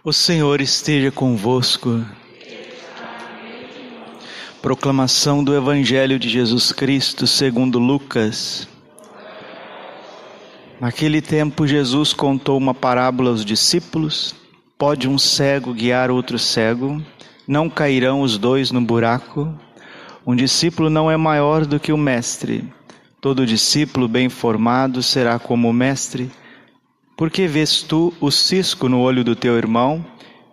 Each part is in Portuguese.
O Senhor esteja convosco. Proclamação do Evangelho de Jesus Cristo segundo Lucas. Naquele tempo Jesus contou uma parábola aos discípulos. Pode um cego guiar outro cego? Não cairão os dois no buraco? Um discípulo não é maior do que o mestre. Todo discípulo bem formado será como o mestre. Por que vês tu o cisco no olho do teu irmão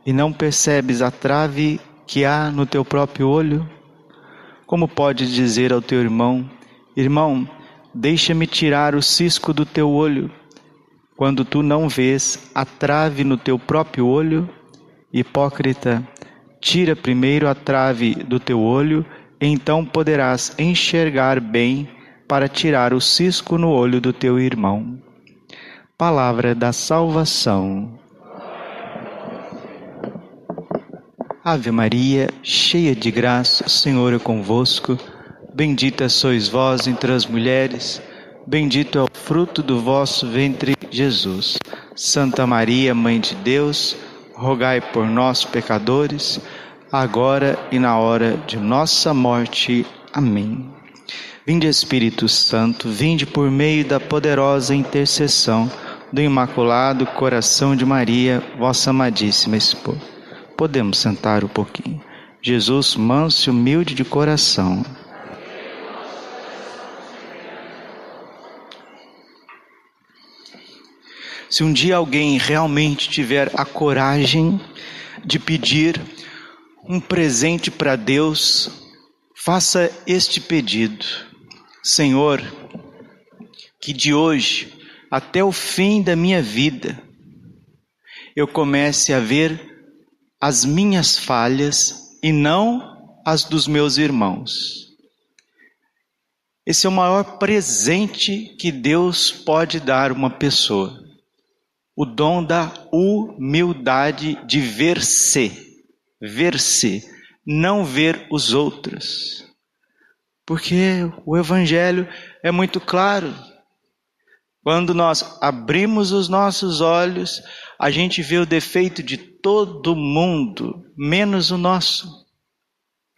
e não percebes a trave que há no teu próprio olho? Como podes dizer ao teu irmão: irmão, deixa-me tirar o cisco do teu olho, quando tu não vês a trave no teu próprio olho? Hipócrita, tira primeiro a trave do teu olho, e então poderás enxergar bem para tirar o cisco no olho do teu irmão. Palavra da salvação. Ave Maria, cheia de graça, o Senhor é convosco. Bendita sois vós entre as mulheres, bendito é o fruto do vosso ventre, Jesus. Santa Maria, Mãe de Deus, rogai por nós, pecadores, agora e na hora de nossa morte. Amém. Vinde, Espírito Santo, vinde por meio da poderosa intercessão do Imaculado Coração de Maria, vossa amadíssima esposa. Podemos sentar um pouquinho. Jesus, manso e humilde de coração. Se um dia alguém realmente tiver a coragem de pedir um presente para Deus, faça este pedido: Senhor, que de hoje até o fim da minha vida eu comece a ver as minhas falhas e não as dos meus irmãos. Esse é o maior presente que Deus pode dar a uma pessoa. O dom da humildade de ver-se, não ver os outros. Porque o Evangelho é muito claro. Quando nós abrimos os nossos olhos, a gente vê o defeito de todo mundo, menos o nosso.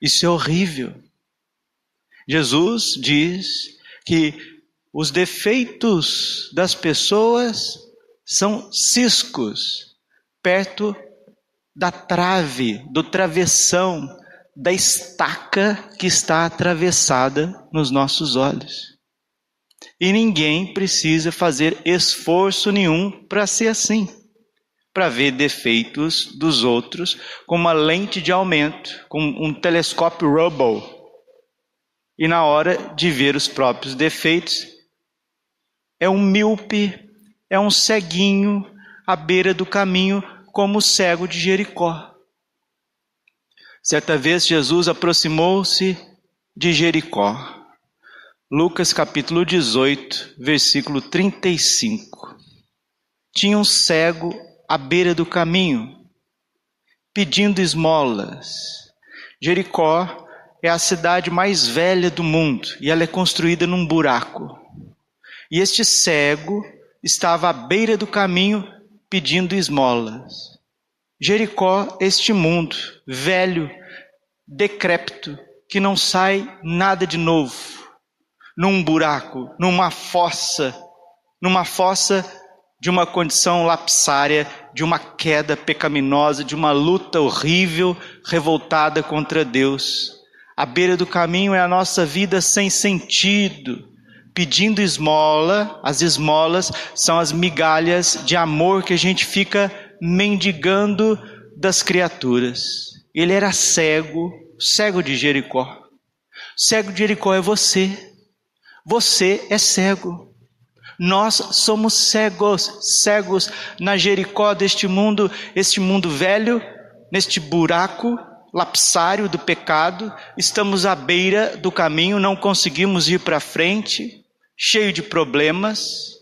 Isso é horrível. Jesus diz que os defeitos das pessoas são ciscos perto da trave, do travessão, da estaca que está atravessada nos nossos olhos. E ninguém precisa fazer esforço nenhum para ser assim, para ver defeitos dos outros com uma lente de aumento, com um telescópio Hubble. E na hora de ver os próprios defeitos, é um míope, é um ceguinho à beira do caminho, como o cego de Jericó. Certa vez Jesus aproximou-se de Jericó. Lucas capítulo 18, versículo 35. Tinha um cego à beira do caminho, pedindo esmolas. Jericó é a cidade mais velha do mundo e ela é construída num buraco. E este cego estava à beira do caminho pedindo esmolas. Jericó é este mundo velho, decrépito, que não sai nada de novo. Num buraco, numa fossa de uma condição lapsária, de uma queda pecaminosa, de uma luta horrível, revoltada contra Deus. À beira do caminho é a nossa vida sem sentido, pedindo esmola. As esmolas são as migalhas de amor que a gente fica mendigando das criaturas. Ele era cego de Jericó. O cego de Jericó é você. Você é cego. Nós somos cegos na Jericó deste mundo, este mundo velho, neste buraco lapsário do pecado. Estamos à beira do caminho, não conseguimos ir para frente, cheio de problemas,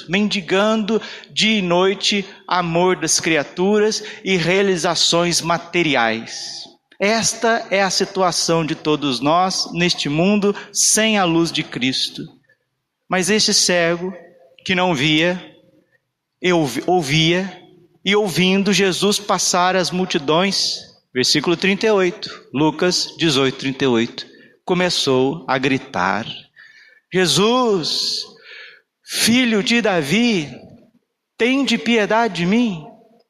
mendigando dia e noite amor das criaturas e realizações materiais. Esta é a situação de todos nós neste mundo sem a luz de Cristo. Mas este cego que não via, ouvia, E ouvindo Jesus passar as multidões, versículo 38, Lucas 18, 38, começou a gritar: Jesus, filho de Davi, tende piedade de mim.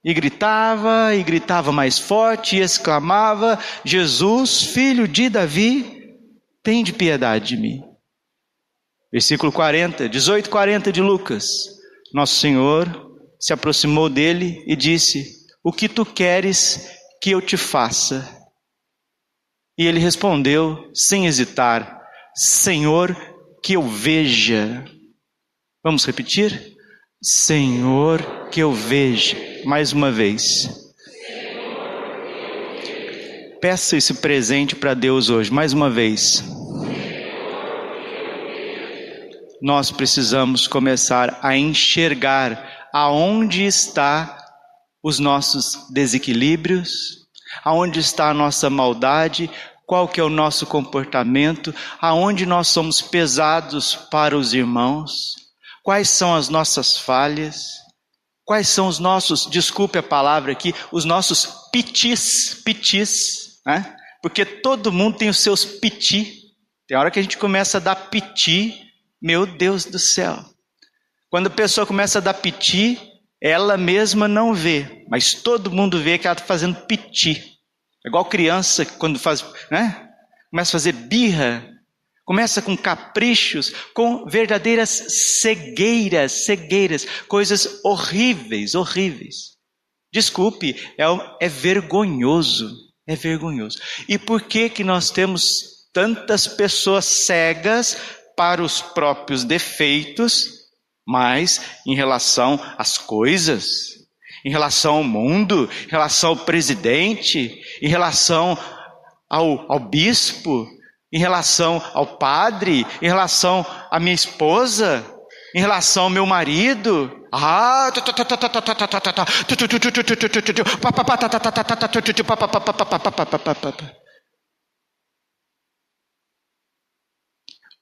E gritava mais forte, e exclamava: Jesus, filho de Davi, tende piedade de mim. Versículo 40, 18:40 de Lucas. Nosso Senhor se aproximou dele e disse: o que tu queres que eu te faça? E ele respondeu, sem hesitar: Senhor, que eu veja. Vamos repetir? Senhor, que eu veja. Mais uma vez. Peça esse presente para Deus hoje, mais uma vez. Nós precisamos começar a enxergar aonde está os nossos desequilíbrios, aonde está a nossa maldade, qual que é o nosso comportamento, aonde nós somos pesados para os irmãos, quais são as nossas falhas, quais são os nossos, desculpe a palavra aqui, os nossos pitis, né? Porque todo mundo tem os seus piti. Tem hora que a gente começa a dar piti, meu Deus do céu. Quando a pessoa começa a dar piti, ela mesma não vê, mas todo mundo vê que ela está fazendo piti. É igual criança quando faz, né? Começa a fazer birra, começa com caprichos, com verdadeiras cegueiras, coisas horríveis. Desculpe, é vergonhoso, é vergonhoso. E por que nós temos tantas pessoas cegas para os próprios defeitos, mas em relação às coisas, em relação ao mundo, em relação ao presidente, em relação ao bispo, em relação ao padre, em relação à minha esposa, em relação ao meu marido?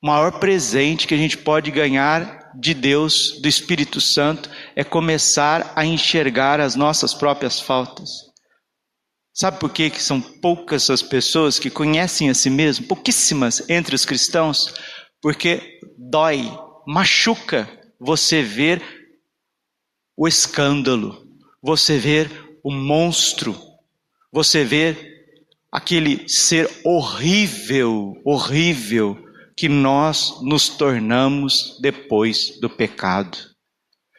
O maior presente que a gente pode ganhar de Deus, do Espírito Santo, é começar a enxergar as nossas próprias faltas. Sabe por que são poucas as pessoas que conhecem a si mesmo? Pouquíssimas entre os cristãos. Porque dói, machuca você ver o escândalo, você ver o monstro, você ver aquele ser horrível que nós nos tornamos depois do pecado.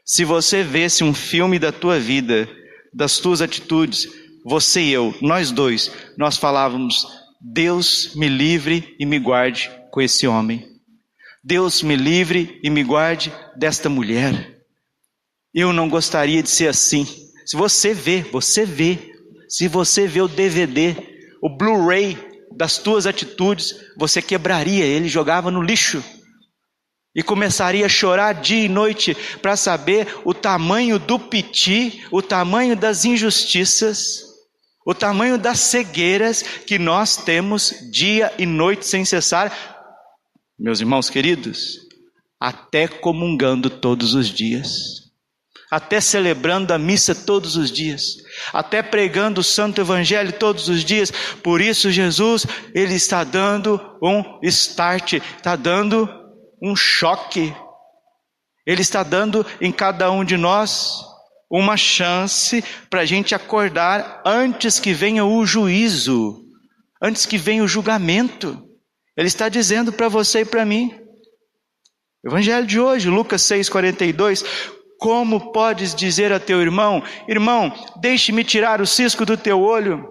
Se você visse um filme da tua vida, das tuas atitudes, você e eu, nós dois, nós falávamos: Deus me livre e me guarde com esse homem. Deus me livre e me guarde desta mulher. Eu não gostaria de ser assim. Se você vê, se você vê o DVD, o Blu-ray das tuas atitudes, você quebraria ele, jogava no lixo e começaria a chorar dia e noite para saber o tamanho do piti, o tamanho das injustiças, o tamanho das cegueiras que nós temos dia e noite sem cessar. Meus irmãos queridos, até comungando todos os dias, até celebrando a missa todos os dias, até pregando o Santo Evangelho todos os dias. Por isso Jesus, Ele está dando um start, está dando um choque. Ele está dando em cada um de nós uma chance para a gente acordar antes que venha o juízo, antes que venha o julgamento. Ele está dizendo para você e para mim. Evangelho de hoje, Lucas 6,42. Como podes dizer a teu irmão: irmão, deixe-me tirar o cisco do teu olho,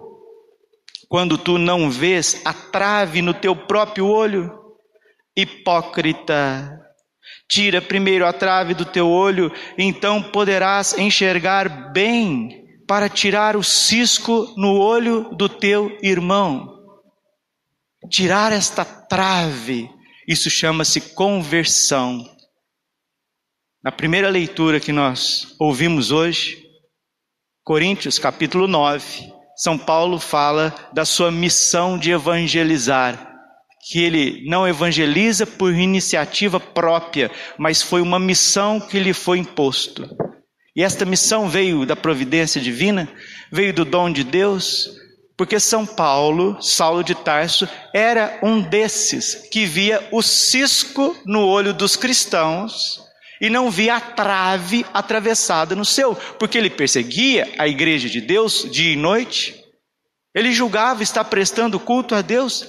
quando tu não vês a trave no teu próprio olho? Hipócrita, tira primeiro a trave do teu olho, então poderás enxergar bem para tirar o cisco no olho do teu irmão. Tirar esta trave, isso chama-se conversão. Na primeira leitura que nós ouvimos hoje, Coríntios capítulo 9, São Paulo fala da sua missão de evangelizar, que ele não evangeliza por iniciativa própria, mas foi uma missão que lhe foi imposto. E esta missão veio da providência divina, veio do dom de Deus, porque São Paulo, Saulo de Tarso, era um desses que via o cisco no olho dos cristãos e não via a trave atravessada no seu, porque ele perseguia a igreja de Deus dia e noite, ele julgava estar prestando culto a Deus.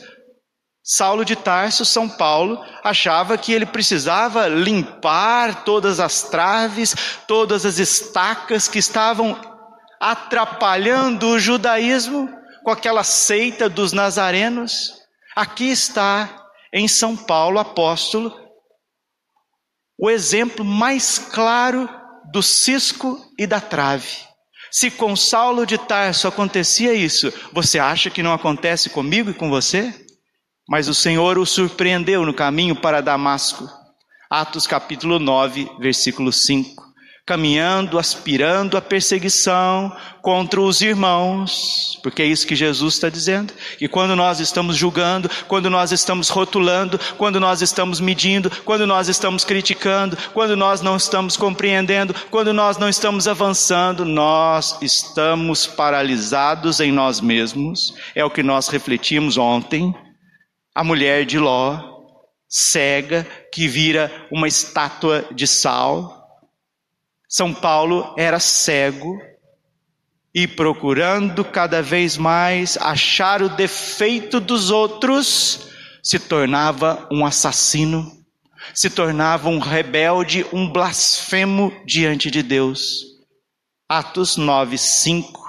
Saulo de Tarso, São Paulo, achava que ele precisava limpar todas as traves, todas as estacas que estavam atrapalhando o judaísmo com aquela seita dos nazarenos. Aqui está em São Paulo, apóstolo, o exemplo mais claro do cisco e da trave. Se com Saulo de Tarso acontecia isso, você acha que não acontece comigo e com você? Mas o Senhor o surpreendeu no caminho para Damasco. Atos capítulo 9, versículo 5. Caminhando, aspirando a perseguição contra os irmãos. Porque é isso que Jesus está dizendo. Que quando nós estamos julgando, quando nós estamos rotulando, quando nós estamos medindo, quando nós estamos criticando, quando nós não estamos compreendendo, quando nós não estamos avançando, nós estamos paralisados em nós mesmos. É o que nós refletimos ontem. A mulher de Ló, cega, que vira uma estátua de sal. São Paulo era cego e procurando cada vez mais achar o defeito dos outros, se tornava um assassino, se tornava um rebelde, um blasfemo diante de Deus. Atos 9, 5.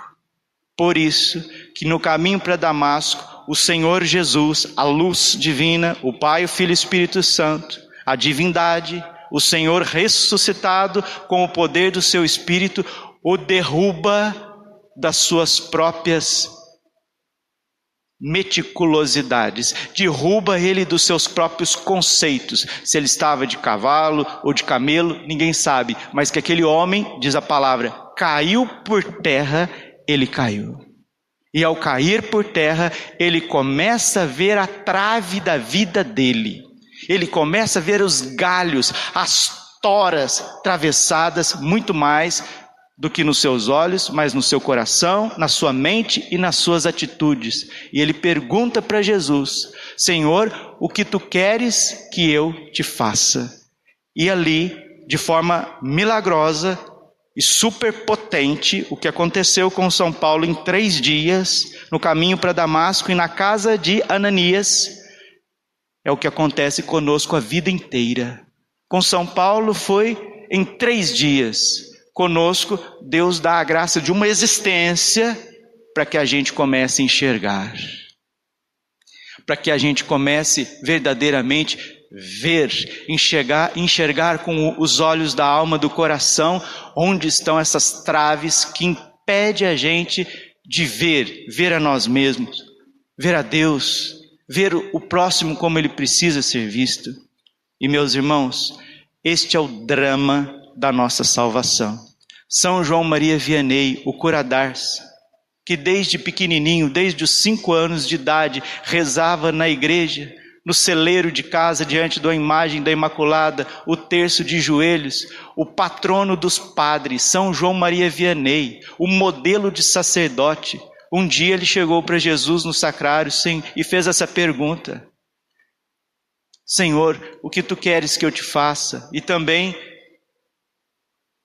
Por isso que no caminho para Damasco, o Senhor Jesus, a luz divina, o Pai, o Filho e o Espírito Santo, a divindade, o Senhor ressuscitado com o poder do seu Espírito, o derruba das suas próprias meticulosidades, derruba ele dos seus próprios conceitos. Se ele estava de cavalo ou de camelo, ninguém sabe, mas que aquele homem, diz a palavra, caiu por terra, ele caiu. E ao cair por terra, ele começa a ver a trave da vida dele. Ele começa a ver os galhos, as toras travessadas, muito mais do que nos seus olhos, mas no seu coração, na sua mente e nas suas atitudes. E ele pergunta para Jesus: Senhor, o que tu queres que eu te faça? E ali, de forma milagrosa e superpotente, o que aconteceu com São Paulo em 3 dias, no caminho para Damasco e na casa de Ananias, é o que acontece conosco a vida inteira. Com São Paulo foi em 3 dias. Conosco, Deus dá a graça de uma existência para que a gente comece a enxergar. Para que a gente comece verdadeiramente ver, enxergar com os olhos da alma, do coração, onde estão essas traves que impedem a gente de ver a nós mesmos, ver a Deus, ver o próximo como ele precisa ser visto. E meus irmãos, este é o drama da nossa salvação. São João Maria Vianney, o cura d'Ars, que desde pequenininho, desde os 5 anos de idade, rezava na igreja, no celeiro de casa, diante da imagem da Imaculada, o terço de joelhos, o patrono dos padres, São João Maria Vianney, o modelo de sacerdote. Um dia ele chegou para Jesus no sacrário e fez essa pergunta: Senhor, o que tu queres que eu te faça? E também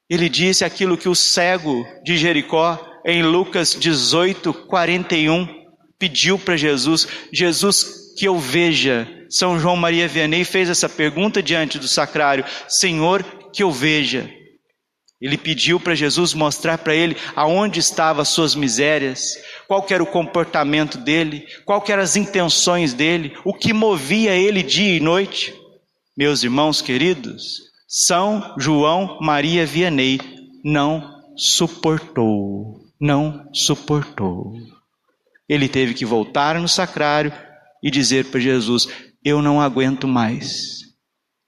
ele disse aquilo que o cego de Jericó, em Lucas 18, 41, pediu para Jesus: Jesus, que eu veja. São João Maria Vianney fez essa pergunta diante do sacrário: Senhor, que eu veja. Ele pediu para Jesus mostrar para ele aonde estavam as suas misérias, qual que era o comportamento dele, qual que eram as intenções dele, o que movia ele dia e noite. Meus irmãos queridos, São João Maria Vianney não suportou. Ele teve que voltar no sacrário e dizer para Jesus: eu não aguento mais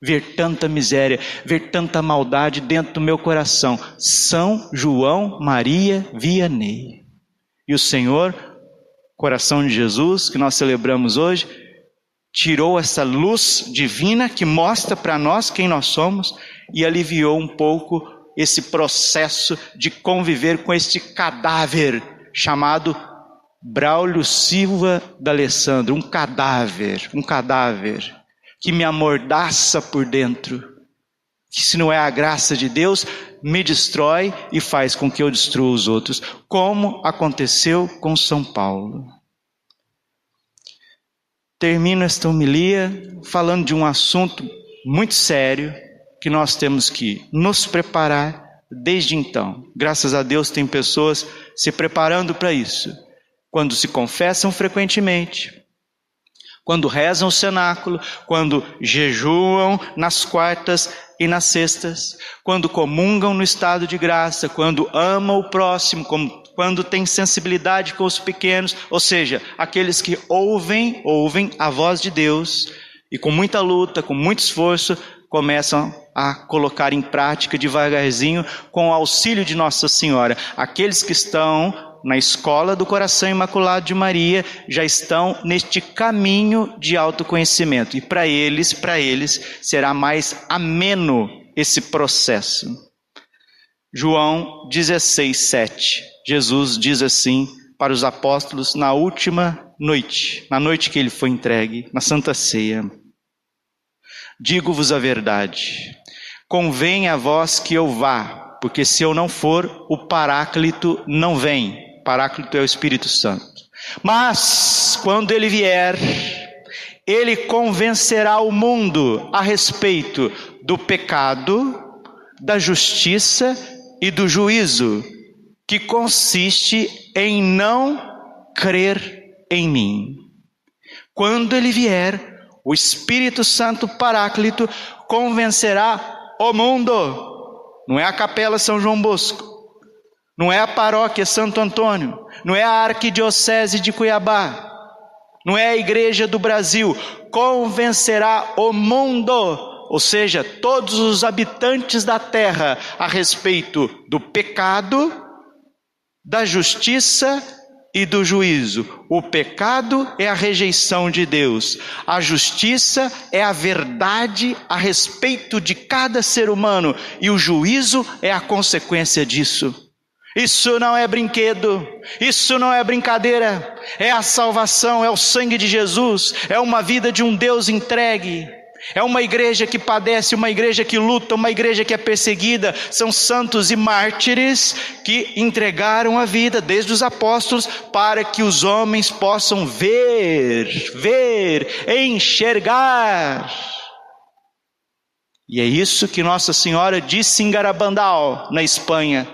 ver tanta miséria, ver tanta maldade dentro do meu coração. São João Maria Vianney. E o Senhor, coração de Jesus, que nós celebramos hoje, tirou essa luz divina que mostra para nós quem nós somos e aliviou um pouco esse processo de conviver com este cadáver chamado Braulio Silva D'Alessandro, um cadáver que me amordaça por dentro, que se não é a graça de Deus, me destrói e faz com que eu destrua os outros, como aconteceu com São Paulo. Termino esta homilia falando de um assunto muito sério, que nós temos que nos preparar desde então. Graças a Deus tem pessoas se preparando para isso. Quando se confessam frequentemente, quando rezam o cenáculo, quando jejuam nas quartas e nas sextas, quando comungam no estado de graça, quando amam o próximo, quando têm sensibilidade com os pequenos, ou seja, aqueles que ouvem a voz de Deus e com muita luta, com muito esforço, começam a colocar em prática devagarzinho com o auxílio de Nossa Senhora. Aqueles que estão na escola do Coração Imaculado de Maria já estão neste caminho de autoconhecimento. E para eles será mais ameno esse processo. João 16:7. Jesus diz assim para os apóstolos na última noite, na noite que ele foi entregue, na Santa Ceia: digo-vos a verdade, convém a vós que eu vá, porque se eu não for, o Paráclito não vem. Paráclito é o Espírito Santo. Mas, quando ele vier, ele convencerá o mundo a respeito do pecado, da justiça e do juízo, que consiste em não crer em mim. Quando ele vier, o Espírito Santo Paráclito convencerá o mundo. Não é a Capela São João Bosco, não é a Paróquia Santo Antônio, não é a Arquidiocese de Cuiabá, não é a Igreja do Brasil. Convencerá o mundo, ou seja, todos os habitantes da terra, a respeito do pecado, da justiça e do juízo. O pecado é a rejeição de Deus, a justiça é a verdade a respeito de cada ser humano, e o juízo é a consequência disso. Isso não é brinquedo, isso não é brincadeira, é a salvação, é o sangue de Jesus, é uma vida de um Deus entregue, é uma igreja que padece, uma igreja que luta, uma igreja que é perseguida. São santos e mártires que entregaram a vida, desde os apóstolos, para que os homens possam ver, enxergar. E é isso que Nossa Senhora disse em Garabandal, na Espanha,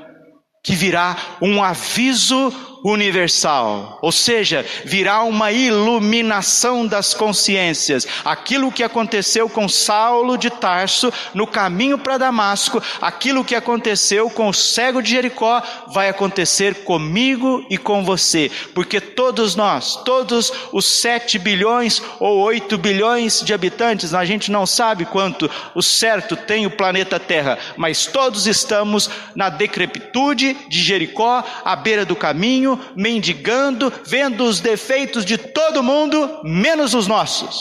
que virá um aviso universal, ou seja, virá uma iluminação das consciências. Aquilo que aconteceu com Saulo de Tarso no caminho para Damasco, aquilo que aconteceu com o cego de Jericó, vai acontecer comigo e com você, porque todos nós, todos os 7 bilhões ou 8 bilhões de habitantes, a gente não sabe quanto o certo tem o planeta Terra, mas todos estamos na decrepitude de Jericó, à beira do caminho, mendigando, vendo os defeitos de todo mundo, menos os nossos.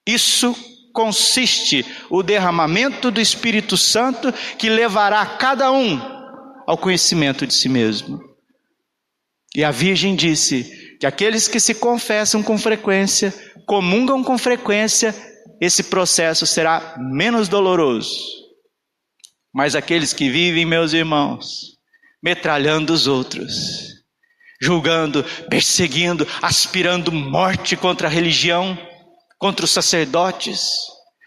Isso consiste o derramamento do Espírito Santo, que levará cada um ao conhecimento de si mesmo. E a Virgem disse que aqueles que se confessam com frequência, comungam com frequência, esse processo será menos doloroso. Mas aqueles que vivem, meus irmãos, metralhando os outros, julgando, perseguindo, aspirando morte contra a religião, contra os sacerdotes,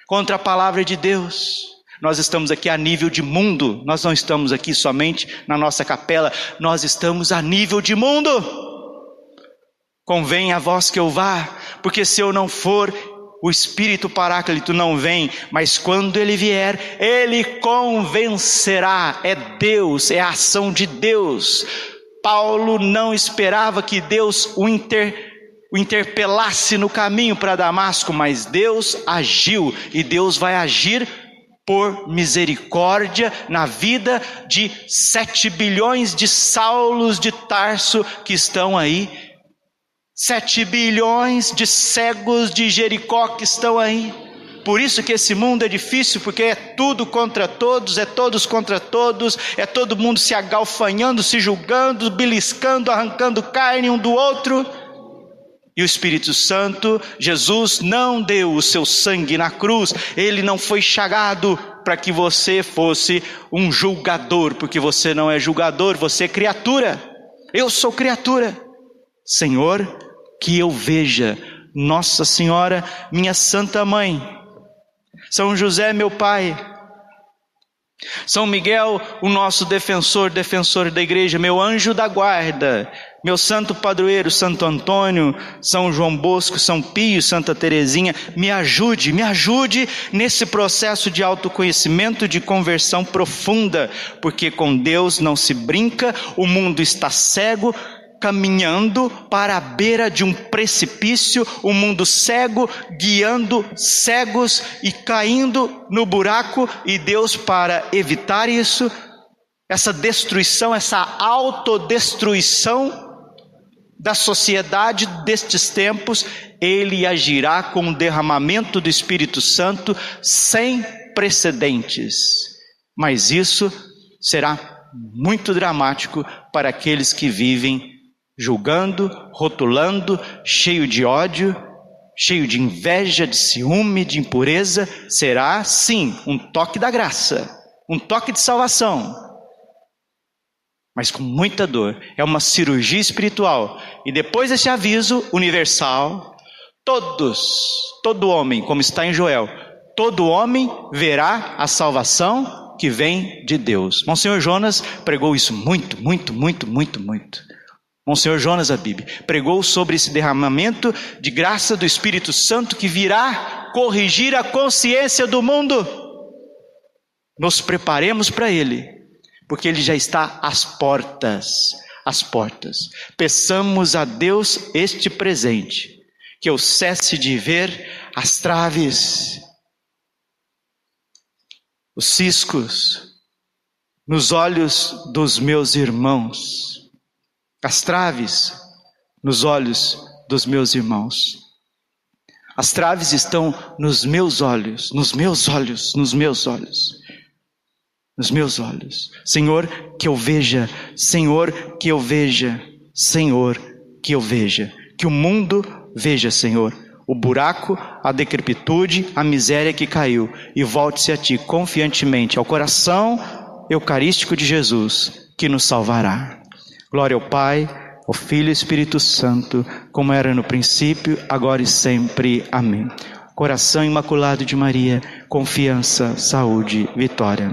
contra a palavra de Deus. Nós estamos aqui a nível de mundo, nós não estamos aqui somente na nossa capela, nós estamos a nível de mundo. Convém a vós que eu vá, porque se eu não for, o Espírito Paráclito não vem, mas quando ele vier, ele convencerá. É Deus, é a ação de Deus. Paulo não esperava que Deus o interpelasse no caminho para Damasco, mas Deus agiu, e Deus vai agir por misericórdia na vida de 7 bilhões de Saulos de Tarso que estão aí, 7 bilhões de cegos de Jericó que estão aí. Por isso que esse mundo é difícil, porque é tudo contra todos, é todos contra todos, é todo mundo se agalfanhando, se julgando, beliscando, arrancando carne um do outro. E o Espírito Santo, Jesus não deu o seu sangue na cruz, ele não foi chagado para que você fosse um julgador, porque você não é julgador, você é criatura. Eu sou criatura. Senhor, que eu veja Nossa Senhora, minha Santa Mãe, São José, meu Pai, São Miguel, o nosso defensor da igreja, meu anjo da guarda, meu santo padroeiro, Santo Antônio, São João Bosco, São Pio, Santa Teresinha, me ajude nesse processo de autoconhecimento, de conversão profunda, porque com Deus não se brinca, o mundo está cego, caminhando para a beira de um precipício, o mundo cego, guiando cegos e caindo no buraco, e Deus, para evitar isso, essa destruição, essa autodestruição da sociedade destes tempos, ele agirá com um derramamento do Espírito Santo sem precedentes. Mas isso será muito dramático para aqueles que vivem julgando, rotulando, cheio de ódio, cheio de inveja, de ciúme, de impureza. Será sim um toque da graça, um toque de salvação, mas com muita dor. É uma cirurgia espiritual. E depois desse aviso universal, todo homem, como está em Joel, todo homem verá a salvação que vem de Deus. Monsenhor Jonas pregou isso muito. Monsenhor Jonas Abib pregou sobre esse derramamento de graça do Espírito Santo que virá corrigir a consciência do mundo. Nos preparemos para ele, porque ele já está às portas. Peçamos a Deus este presente, que eu cesse de ver as traves, os ciscos nos olhos dos meus irmãos, as traves nos olhos dos meus irmãos. As traves estão nos meus olhos. Senhor, que eu veja, que o mundo veja, Senhor, o buraco, a decrepitude, a miséria que caiu, e volte-se a Ti confiantemente, ao coração eucarístico de Jesus, que nos salvará. Glória ao Pai, ao Filho e ao Espírito Santo, como era no princípio, agora e sempre. Amém. Coração imaculado de Maria, confiança, saúde, vitória.